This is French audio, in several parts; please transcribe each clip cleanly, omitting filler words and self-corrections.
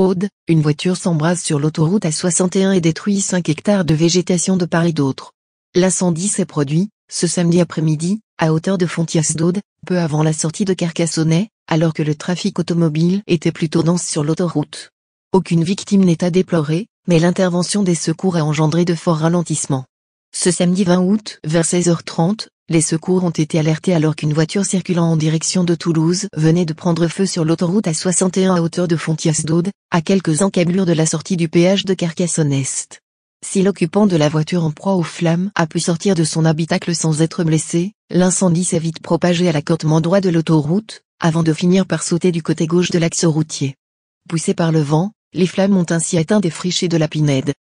Aude, une voiture s'embrase sur l'autoroute A61 et détruit 5 hectares de végétation de part et d'autre. L'incendie s'est produit, ce samedi après-midi, à hauteur de Fontias-d'Aude, peu avant la sortie de Carcassonnet, alors que le trafic automobile était plutôt dense sur l'autoroute. Aucune victime n'est à déplorer, mais l'intervention des secours a engendré de forts ralentissements. Ce samedi 20 août, vers 16h30, les secours ont été alertés alors qu'une voiture circulant en direction de Toulouse venait de prendre feu sur l'autoroute A61 à hauteur de Fontias-d'Aude, à quelques encablures de la sortie du péage de Carcassonne-Est. Si l'occupant de la voiture en proie aux flammes a pu sortir de son habitacle sans être blessé, l'incendie s'est vite propagé à l'accotement droit de l'autoroute, avant de finir par sauter du côté gauche de l'axe routier. Poussées par le vent, les flammes ont ainsi atteint des friches de la Pinède.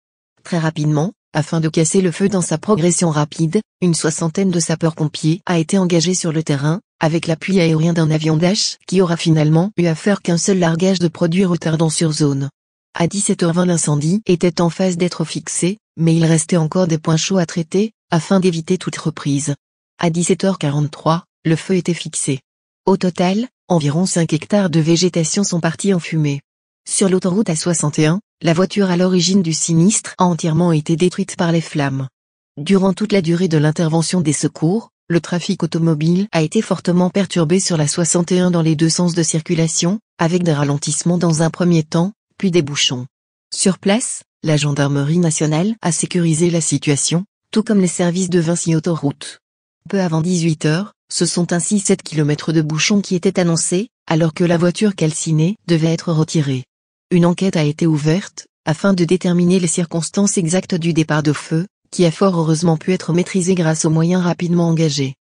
Très rapidement, afin de casser le feu dans sa progression rapide, une soixantaine de sapeurs-pompiers a été engagée sur le terrain, avec l'appui aérien d'un avion Dash qui aura finalement eu à faire qu'un seul largage de produits retardants sur zone. À 17h20 l'incendie était en phase d'être fixé, mais il restait encore des points chauds à traiter, afin d'éviter toute reprise. À 17h43, le feu était fixé. Au total, environ 5 hectares de végétation sont partis en fumée. Sur l'autoroute A61, la voiture à l'origine du sinistre a entièrement été détruite par les flammes. Durant toute la durée de l'intervention des secours, le trafic automobile a été fortement perturbé sur la 61 dans les deux sens de circulation, avec des ralentissements dans un premier temps, puis des bouchons. Sur place, la gendarmerie nationale a sécurisé la situation, tout comme les services de Vinci Autoroute. Peu avant 18h, ce sont ainsi 7 km de bouchons qui étaient annoncés, alors que la voiture calcinée devait être retirée. Une enquête a été ouverte, afin de déterminer les circonstances exactes du départ de feu, qui a fort heureusement pu être maîtrisé grâce aux moyens rapidement engagés.